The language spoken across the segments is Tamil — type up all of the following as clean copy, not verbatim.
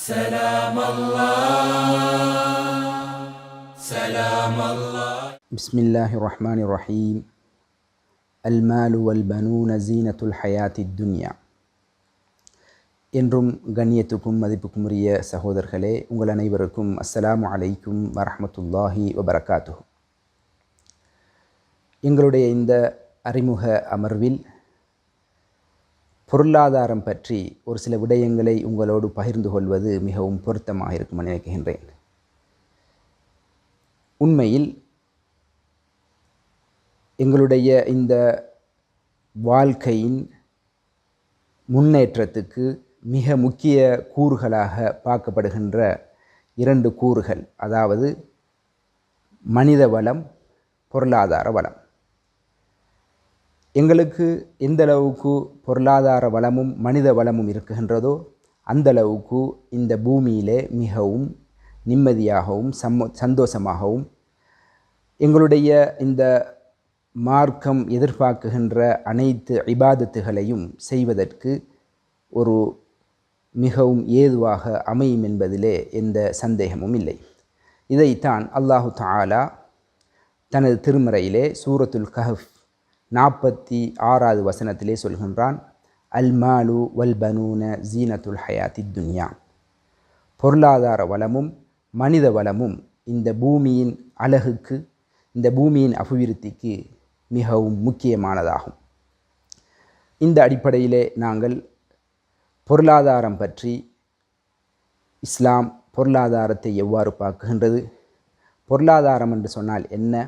سلام الله سلام الله. بسم الله الرحمن الرحيم. المال والبنون زينة الحياة الدنيا. என்றும் கண்ணியத்துக்கும் மதிப்புக்கும் உரிய சகோதரர்களே, உங்கள் அனைவருக்கும் அஸ்ஸலாமு அலைக்கும் வரஹ்மத்துல்லாஹி வபரகாத்துஹு. எங்களுடைய இந்த அறிமுக அமர்வில் பொருளாதாரம் பற்றி ஒரு சில விடயங்களை உங்களோடு பகிர்ந்து கொள்வது மிகவும் பொருத்தமாக இருக்கும் என நினைக்கின்றேன். உண்மையில் எங்களுடைய இந்த வாழ்க்கையின் முன்னேற்றத்துக்கு மிக முக்கிய கூறுகளாக பார்க்கப்படுகின்ற இரண்டு கூறுகள், அதாவது மனித வளம், பொருளாதார வளம். எங்களுக்கு எந்த அளவுக்கு பொருளாதார வளமும் மனித வளமும் இருக்குகின்றதோ அந்த அளவுக்கு இந்த பூமியிலே மிகவும் நிம்மதியாகவும் சந்தோஷமாகவும் எங்களுடைய இந்த மார்க்கம் எதிர்பார்க்குகின்ற அனைத்து இபாதத்துகளையும் செய்வதற்கு ஒரு மிகவும் ஏதுவாக அமையும் என்பதிலே எந்த சந்தேகமும் இல்லை. இதைத்தான் அல்லாஹு தஆலா தனது திருமறையிலே சூரத்துல் கஹஃப் 46வது வசனத்திலே சொல்கின்றான், அல் மாலு வல் பனூன ஜீனத்துல் ஹயாத்தி துன்யா. பொருளாதார வளமும் மனித வளமும் இந்த பூமியின் அழகுக்கு, இந்த பூமியின் அபிவிருத்திக்கு மிகவும் முக்கியமானதாகும். இந்த அடிப்படையிலே நாங்கள் பொருளாதாரம் பற்றி, இஸ்லாம் பொருளாதாரத்தை எவ்வாறு பார்க்குகின்றது, பொருளாதாரம் என்று சொன்னால் என்ன,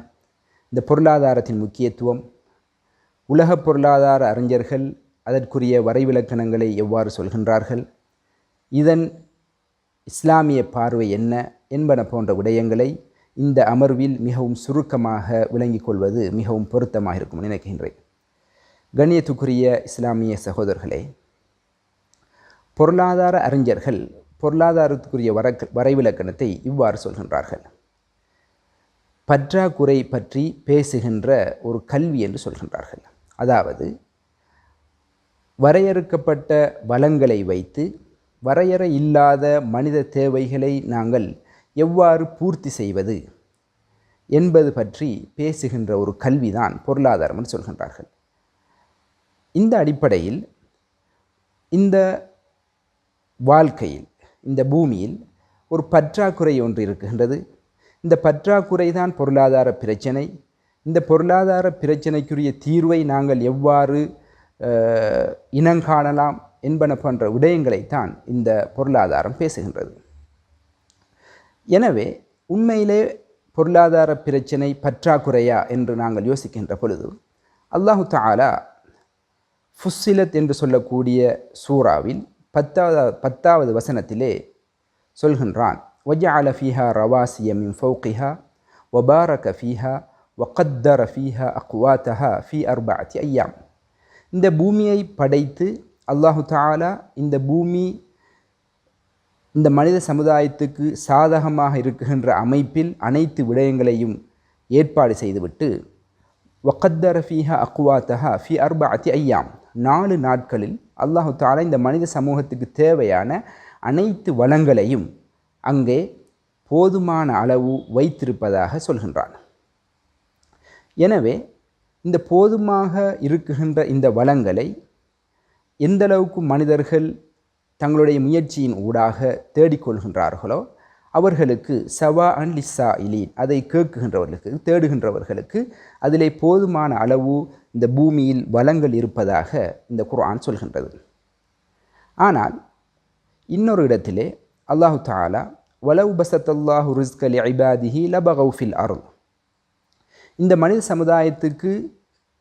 இந்த பொருளாதாரத்தின் முக்கியத்துவம், உலக பொருளாதார அறிஞர்கள் அதற்குரிய வரைவிலக்கணங்களை எவ்வாறு சொல்கின்றார்கள், இதன் இஸ்லாமிய பார்வை என்ன என்பன போன்ற விடயங்களை இந்த அமர்வில் மிகவும் சுருக்கமாக விளங்கிக் கொள்வது மிகவும் பொருத்தமாக இருக்கும் நினைக்கின்றேன். கண்ணியத்துக்குரிய இஸ்லாமிய சகோதரர்களே, பொருளாதார அறிஞர்கள் பொருளாதாரத்துக்குரிய வரைவிலக்கணத்தை இவ்வாறு சொல்கின்றார்கள். பற்றாக்குறை பற்றி பேசுகின்ற ஒரு கல்வி என்று சொல்கின்றார்கள். அதாவது வரையறுக்கப்பட்ட வளங்களை வைத்து வரையறை இல்லாத மனித தேவைகளை நாங்கள் எவ்வாறு பூர்த்தி செய்வது என்பது பற்றி பேசுகின்ற ஒரு கல்விதான் பொருளாதாரம் என்று சொல்கின்றார்கள். இந்த அடிப்படையில் இந்த வாழ்க்கையில், இந்த பூமியில் ஒரு பற்றாக்குறை ஒன்று இருக்கின்றது. இந்த பற்றாக்குறை தான் பொருளாதார பிரச்சனை. இந்த பொருளாதார பிரச்சனைக்குரிய தீர்வை நாங்கள் எவ்வாறு இனங்காணலாம் என்பன போன்ற விடயங்களைத்தான் இந்த பொருளாதாரம் பேசுகின்றது. எனவே உண்மையிலே பொருளாதார பிரச்சனை பற்றாக்குறையா என்று நாங்கள் யோசிக்கின்ற பொழுது, அல்லாஹு தஆலா ஃபுஸ்ஸிலத் என்று சொல்லக்கூடிய சூறாவில் 10வது வசனத்திலே சொல்கின்றான், وَجَعَلَ فِيهَا رَوَاسِيَ مِنْ فَوْقِهَا وَبَارَكَ فِيهَا وَقَدَّرَ فِيهَا أَقْوَاتَهَا فِي 4 أَيَّامٍ. இந்த பூமியை படைத்து அல்லாஹு தஆலா இந்த மனித சமுதாயத்துக்கு சாதகமாக இருக்குகின்ற அமைப்பில் அனைத்து விடயங்களையும் ஏற்பாடு செய்துவிட்டு, وَقَدَّرَ فِيهَا أَقْوَاتَهَا فِي 4 أَيَّامٍ, 4 நாட்களில் அல்லாஹு தஆலா இந்த மனித சமூகத்துக்கு தேவையான அனைத்து வளங்களையும் அங்கே போதுமான அளவு வைத்திருப்பதாக சொல்கின்றான். எனவே இந்த போதுமாக இருக்குகின்ற இந்த வளங்களை எந்தளவுக்கு மனிதர்கள் தங்களுடைய முயற்சியின் ஊடாக தேடிக்கொள்கின்றார்களோ அவர்களுக்கு சவா அன் லிஸ்ஸா இலீன், அதை கேட்குகின்றவர்களுக்கு, தேடுகின்றவர்களுக்கு அதிலே போதுமான அளவு இந்த பூமியில் வளங்கள் இருப்பதாக இந்த குர்ஆன் சொல்கின்றது. ஆனால் இன்னொரு இடத்திலே அல்லாஹு தஆலா வலவ் பஸத்தல்லாஹு ரிஸ்க லிஇபாதிஹி லபகவ் ஃபில் அர்த், இந்த மனித சமுதாயத்துக்கு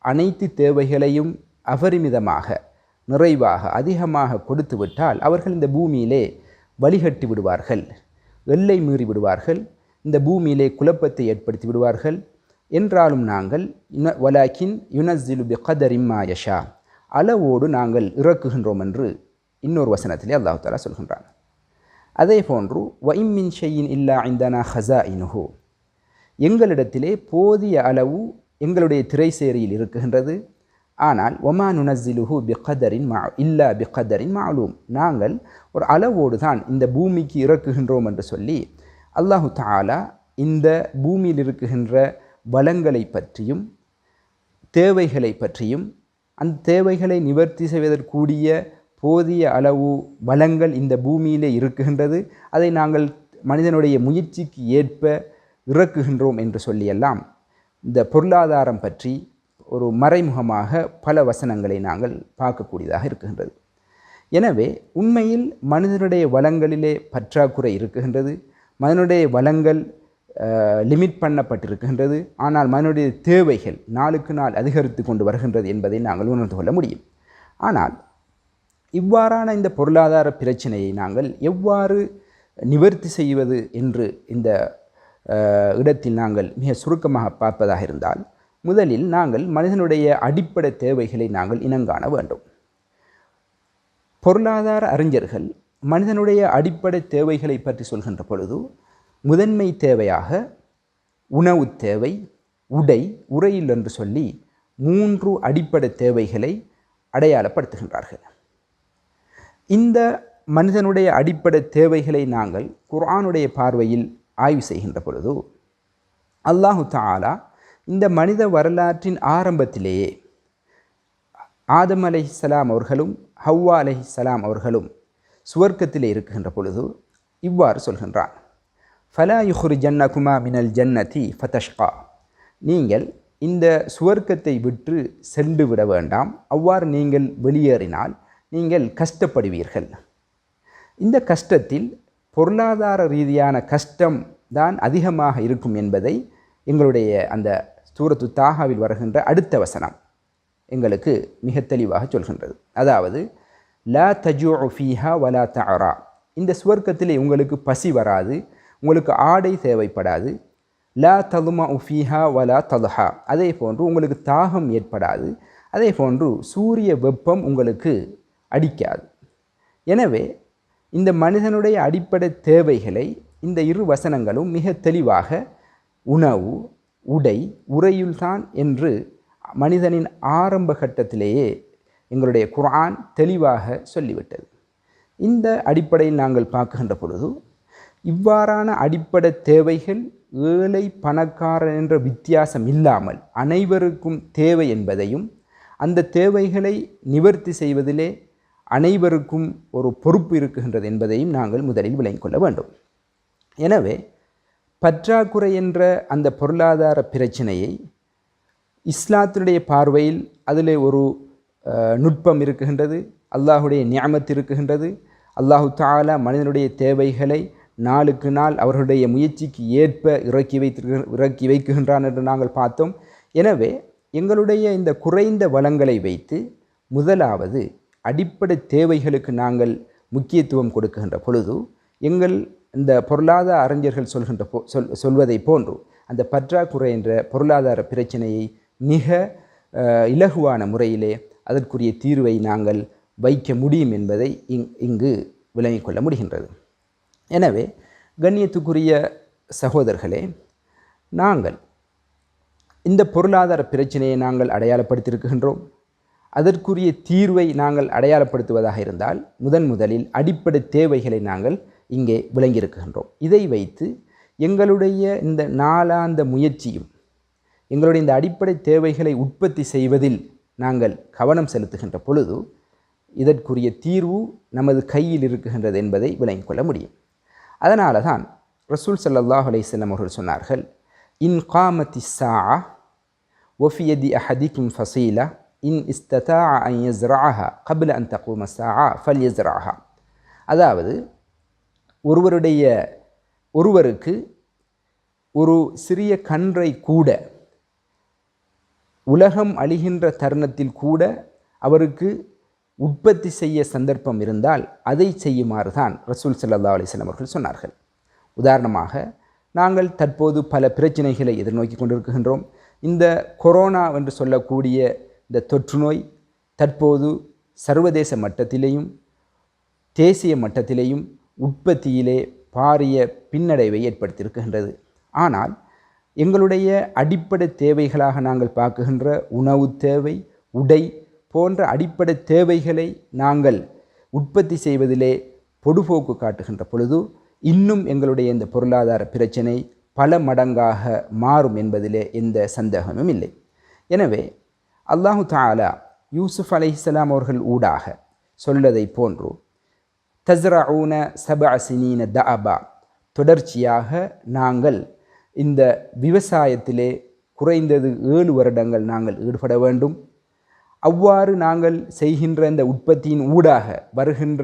அனைத்து தேவைகளையும் அபரிமிதமாக, நிறைவாக, அதிகமாக கொடுத்து விட்டால் அவர்கள் இந்த பூமியிலே வழிகட்டி விடுவார்கள், எல்லை மீறி விடுவார்கள், இந்த பூமியிலே குழப்பத்தை ஏற்படுத்தி விடுவார்கள். என்றாலும் நாங்கள் வலாக்கின் யுனஸ்ஸிலு பிகதரின் மா யஷா, அளவோடு நாங்கள் இறக்குகின்றோம் என்று இன்னொரு வசனத்திலே அல்லாஹ் தஆலா சொல்கின்றான். அதே போன்று வஇம் மின் ஷைஇன் இல்லா இந்தனா ஹஸாயினுஹு, எங்களிடத்திலே போதிய அளவு எங்களுடைய திரைசேரியில் இருக்குகின்றது, ஆனால் ஒமா நுனஸ்ஸிலுஹு இல்லா பிகதரின் மாலூம், நாங்கள் ஒரு அளவோடு தான் இந்த பூமிக்கு இறக்குகின்றோம் என்று சொல்லி அல்லாஹு தஆலா இந்த பூமியில் இருக்குகின்ற வளங்களை பற்றியும் தேவைகளை பற்றியும் அந்த தேவைகளை நிவர்த்தி செய்வதற்கூடிய போதிய அளவு வளங்கள் இந்த பூமியிலே இருக்குகின்றது, அதை நாங்கள் மனிதனுடைய முயற்சிக்கு ஏற்ப இறக்குகின்றோம் என்று சொல்லியெல்லாம் இந்த பொருளாதாரம் பற்றி ஒரு மறைமுகமாக பல வசனங்களை நாங்கள் பார்க்கக்கூடியதாக இருக்குகின்றது. எனவே உண்மையில் மனிதனுடைய வளங்களிலே பற்றாக்குறை இருக்குகின்றது, மனிதனுடைய வளங்கள் லிமிட் பண்ணப்பட்டிருக்கின்றது. ஆனால் மனிதனுடைய தேவைகள் நாளுக்கு நாள் அதிகரித்து கொண்டு வருகின்றது என்பதை நாங்கள் உணர்ந்து கொள்ள முடியும். ஆனால் இவ்வாறான இந்த பொருளாதார பிரச்சனையை நாங்கள் எவ்வாறு நிவர்த்தி செய்வது என்று இந்த இடத்தில் நாங்கள் மிக சுருக்கமாக பார்ப்பதாக இருந்தால், முதலில் நாங்கள் மனிதனுடைய அடிப்படை தேவைகளை நாங்கள் இனங்காண வேண்டும். பொருளாதார அறிஞர்கள் மனிதனுடைய அடிப்படை தேவைகளை பற்றி சொல்கின்ற பொழுது முதன்மை தேவையாக உணவு தேவை, உடை, உறையில் என்று சொல்லி 3 அடிப்படை தேவைகளை அடையாளப்படுத்துகின்றார்கள். இந்த மனிதனுடைய அடிப்படை தேவைகளை நாங்கள் குர்ஆனுடைய பார்வையில் ஆய்வு செய்கின்ற பொழுது அல்லாஹு தஆலா இந்த மனித வரலாற்றின் ஆரம்பத்திலேயே ஆதம் அலைஹிஸ்ஸலாம் அவர்களும் ஹவ்வா அலைஹிஸ்ஸலாம் அவர்களும் சுவர்க்கத்திலே இருக்கின்ற பொழுது இவ்வாறு சொல்கின்றான், ஃபலா யுஹ்ரிஜன்னகுமா மினல் ஜன்னதி ஃபதஷ்கா, நீங்கள் இந்த சுவர்க்கத்தை விட்டு சென்று விட வேண்டாம், அவ்வாறு நீங்கள் வெளியேறினால் நீங்கள் கஷ்டப்படுவீர்கள். இந்த கஷ்டத்தில் பொருளாதார ரீதியான கஷ்டம் தான் அதிகமாக இருக்கும் என்பதை எங்களுடைய அந்த சூரத்து தாஹாவில் வருகின்ற அடுத்த வசனம் எங்களுக்கு மிக தெளிவாக சொல்கின்றது. அதாவது லா தஜூஉ ஃபீஹா வலா தஅரா, இந்த சுவர்க்கத்திலே உங்களுக்கு பசி வராது, உங்களுக்கு ஆடை தேவைப்படாது. லா தலுமஉ ஃபீஹா வலா தல்ஹா, அதே போன்று உங்களுக்கு தாகம் ஏற்படாது, அதே போன்று சூரிய வெப்பம் உங்களுக்கு அடிக்காது. எனவே இந்த மனிதனுடைய அடிப்படை தேவைகளை இந்த 2 வசனங்களும் மிக தெளிவாக உணவு, உடை, உறையுள்தான் என்று மனிதனின் ஆரம்ப கட்டத்திலேயே எங்களுடைய குர்ஆன் தெளிவாக சொல்லிவிட்டது. இந்த அடிப்படையில் நாங்கள் பார்க்கின்ற பொழுது இவ்வாறான அடிப்படை தேவைகள் ஏழை பணக்காரன் என்ற வித்தியாசம் இல்லாமல் அனைவருக்கும் தேவை என்பதையும், அந்த தேவைகளை நிவர்த்தி செய்வதிலே அனைவருக்கும் ஒரு பொறுப்பு இருக்குகின்றது என்பதையும் நாங்கள் முதலில் விளங்கிக் கொள்ள வேண்டும். எனவே பற்றாக்குறை என்ற அந்த பொருளாதார பிரச்சனையை இஸ்லாத்தினுடைய பார்வையில் அதில் ஒரு நுட்பம் இருக்குகின்றது, அல்லாஹுடைய நிஅமத் இருக்குகின்றது. அல்லாஹு தஆலா மனிதனுடைய தேவைகளை நாளுக்கு நாள் அவர்களுடைய முயற்சிக்கு ஏற்ப இறக்கி வைக்குகின்றான் என்று நாங்கள் பார்த்தோம். எனவே எங்களுடைய இந்த குறைந்த வளங்களை வைத்து முதலாவது அடிப்படை தேவைகளுக்கு நாங்கள் முக்கியத்துவம் கொடுக்கின்ற பொழுது எங்கள் இந்த பொருளாதார அறிஞர்கள் சொல்வதை போன்று அந்த பற்றாக்குறை என்ற பொருளாதார பிரச்சனையை மிக இலகுவான முறையிலே அதற்குரிய தீர்வை நாங்கள் வைக்க முடியும் என்பதை இங்கு விளங்கிக் கொள்ள முடிகின்றது. எனவே கண்ணியத்துக்குரிய சகோதரர்களே, நாங்கள் இந்த பொருளாதார பிரச்சனையை நாங்கள் அடையாளப்படுத்தியிருக்கின்றோம். அதற்குரிய தீர்வை நாங்கள் அடையாளப்படுத்துவதாக இருந்தால் முதலில் அடிப்படை தேவைகளை நாங்கள் இங்கே விளங்கியிருக்கின்றோம். இதை வைத்து எங்களுடைய இந்த நாளாந்த முயற்சியும் எங்களுடைய இந்த அடிப்படை தேவைகளை உற்பத்தி செய்வதில் நாங்கள் கவனம் செலுத்துகின்ற பொழுது இதற்குரிய தீர்வு நமது கையில் இருக்குகின்றது என்பதை விளங்கிக் கொள்ள முடியும். அதனால தான் ரசூல் ஸல்லல்லாஹு அலைஹி வஸல்லம் அவர்கள் சொன்னார்கள், இன் காமத்தி ஸாஅ வஃபி யதி அஹதிக்கும் ஃபஸீலா இன் இஸ்ததாஅ அன் யஸ்ரஅஹா கப்ல அன் தகூம ஸாஅ ஃபல்யஸ்ரஅஹா. அதாவது ஒருவருக்கு ஒரு சிறிய கன்றை கூட உலகம் அழிகின்ற தருணத்தில் கூட அவருக்கு உற்பத்தி செய்ய சந்தர்ப்பம் இருந்தால் அதை செய்யுமாறு தான் ரசூல் ஸல்லல்லாஹு அலைஹி வஸல்லம் அவர்கள் சொன்னார்கள். உதாரணமாக நாங்கள் தற்போது பல பிரச்சனைகளை எதிர்நோக்கி கொண்டிருக்கின்றோம். இந்த கொரோனா என்று சொல்லக்கூடிய இந்த தொற்று நோய் தற்போது சர்வதேச மட்டத்திலேயும் தேசிய மட்டத்திலேயும் உற்பத்தியிலே பாரிய பின்னடைவை ஏற்படுத்தியிருக்கின்றது. ஆனால் எங்களுடைய அடிப்படை தேவைகளாக நாங்கள் பார்க்குகின்ற உணவு தேவை, உடை போன்ற அடிப்படை தேவைகளை நாங்கள் உற்பத்தி செய்வதிலே பொடுபோக்கு காட்டுகின்ற பொழுது இன்னும் எங்களுடைய இந்த பொருளாதார பிரச்சனை பல மடங்காக மாறும் என்பதிலே எந்த சந்தேகமும் இல்லை. எனவே அல்லாஹு தஆலா யூசுப் அலைஹிஸ்ஸலாம் அவர்கள் ஊடாக சொல்லதை போன்று தஸ்ரஊன சபஅ சினீன தஅபா, தொடர்ச்சியாக நாங்கள் இந்த விவசாயத்திலே குறைந்தது 7 வருடங்கள் நாங்கள் ஈடுபட வேண்டும். அவ்வாறு நாங்கள் செய்கின்ற இந்த உற்பத்தியின் ஊடாக வருகின்ற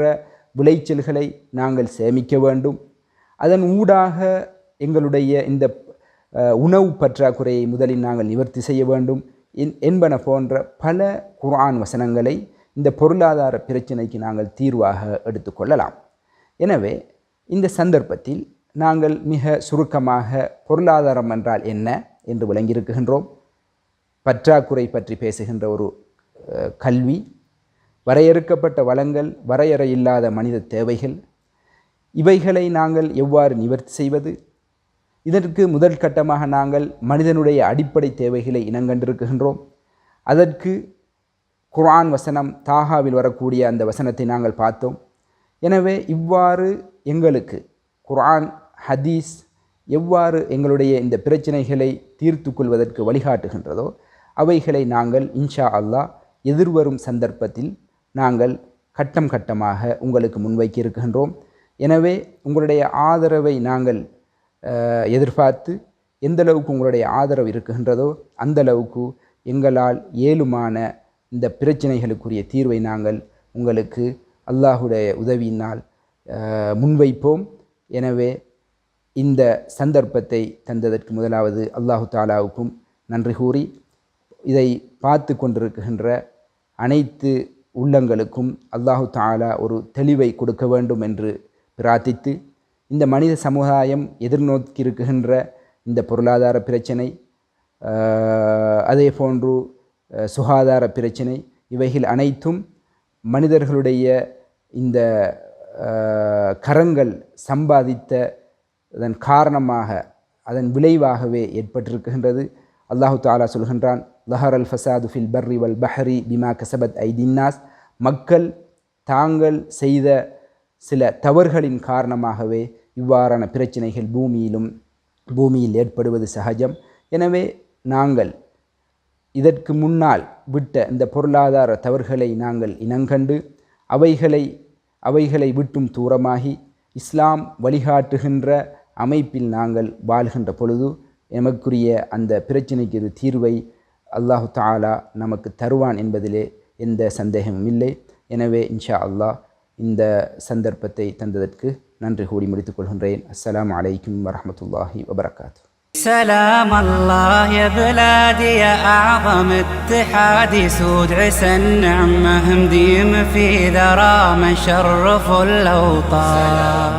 விளைச்சல்களை நாங்கள் சேமிக்க வேண்டும். அதன் ஊடாக எங்களுடைய இந்த உணவு பற்றாக்குறையை முதலில் நாங்கள் நிவர்த்தி செய்ய வேண்டும் என்பன போன்ற பல குர்ஆன் வசனங்களை இந்த பொருளாதார பிரச்சனைக்கு நாங்கள் தீர்வாக எடுத்துக்கொள்ளலாம். எனவே இந்த சந்தர்ப்பத்தில் நாங்கள் மிக சுருக்கமாக பொருளாதாரம் என்றால் என்ன என்று விளங்கியிருக்கின்றோம். பற்றாக்குறை பற்றி பேசுகின்ற ஒரு கல்வி, வரையறுக்கப்பட்ட வளங்கள், வரையறையில்லாத மனித தேவைகள், இவைகளை நாங்கள் எவ்வாறு நிவர்த்தி செய்வது, இதற்கு முதல் கட்டமாக நாங்கள் மனிதனுடைய அடிப்படை தேவைகளை இனங்கண்டிருக்கின்றோம். அதற்கு குர்ஆன் வசனம் தாஹாவில் வரக்கூடிய அந்த வசனத்தை நாங்கள் பார்த்தோம். எனவே இவ்வாறு எங்களுக்கு குர்ஆன் ஹதீஸ் எவ்வாறு எங்களுடைய இந்த பிரச்சனைகளை தீர்த்து கொள்வதற்கு வழிகாட்டுகின்றதோ அவைகளை நாங்கள் இன்ஷா அல்லாஹ் எதிர்வரும் சந்தர்ப்பத்தில் நாங்கள் கட்டம் கட்டமாக உங்களுக்கு முன்வைக்க இருக்கின்றோம். எனவே உங்களுடைய ஆதரவை நாங்கள் எதிர்பார்த்து எந்தளவுக்கு உங்களுடைய ஆதரவு இருக்கின்றதோ அந்தளவுக்கு எங்களால் ஏழுமான இந்த பிரச்சனைகளுக்குரிய தீர்வை நாங்கள் உங்களுக்கு அல்லாஹுடைய உதவியினால் முன்வைப்போம். எனவே இந்த சந்தர்ப்பத்தை தந்ததற்கு முதலாவது அல்லாஹு தாலாவுக்கும் நன்றி கூறி, இதை பார்த்து கொண்டிருக்கின்ற அனைத்து உள்ளங்களுக்கும் அல்லாஹு தாலா ஒரு தெளிவை கொடுக்க வேண்டும் என்று பிரார்த்தித்து, இந்த மனித சமுதாயம் எதிர்நோக்கியிருக்கின்ற இந்த பொருளாதார பிரச்சனை, அதே போன்று சுகாதார பிரச்சனை, இவைகள் அனைத்தும் மனிதர்களுடைய இந்த கரங்கள் சம்பாதித்த அதன் காரணமாக, அதன் விளைவாகவே ஏற்பட்டிருக்கின்றது. அல்லாஹு தாலா சொல்கின்றான், லஹரல் ஃபசாது ஃபில் பர்ரி வல் பஹரி பிமா கசபத் ஐதின்னாஸ், மக்கள் தாங்கள் செய்த சில தவறுகளின் காரணமாகவே இவ்வாறான பிரச்சனைகள் பூமியில் ஏற்படுவது சகஜம். எனவே நாங்கள் இதற்கு முன்னால் விட்ட இந்த பொருளாதார தவறுகளை நாங்கள் இனங்கண்டு அவைகளை விட்டும் தூரமாகி இஸ்லாம் வழிகாட்டுகின்ற அமைப்பில் நாங்கள் வாழ்கின்ற பொழுது எமக்குரிய அந்த பிரச்சனைக்கு ஒரு தீர்வை அல்லாஹு தஆலா நமக்கு தருவான் என்பதிலே எந்த சந்தேகமும் இல்லை. எனவே இன்ஷா அல்லாஹ் இந்த சந்தர்ப்பத்தை தந்ததற்கு நன்றி கூடி முடித்துக் கொள்கின்றேன். அஸ்ஸலாமு அலைக்கும் வரஹ்மத்துல்லாஹி வபரகாத்து. سلام الله يا بلادي يا أعظم اتحاد يسود عسى النعمة مديم في ذرى من شرف الأوطان.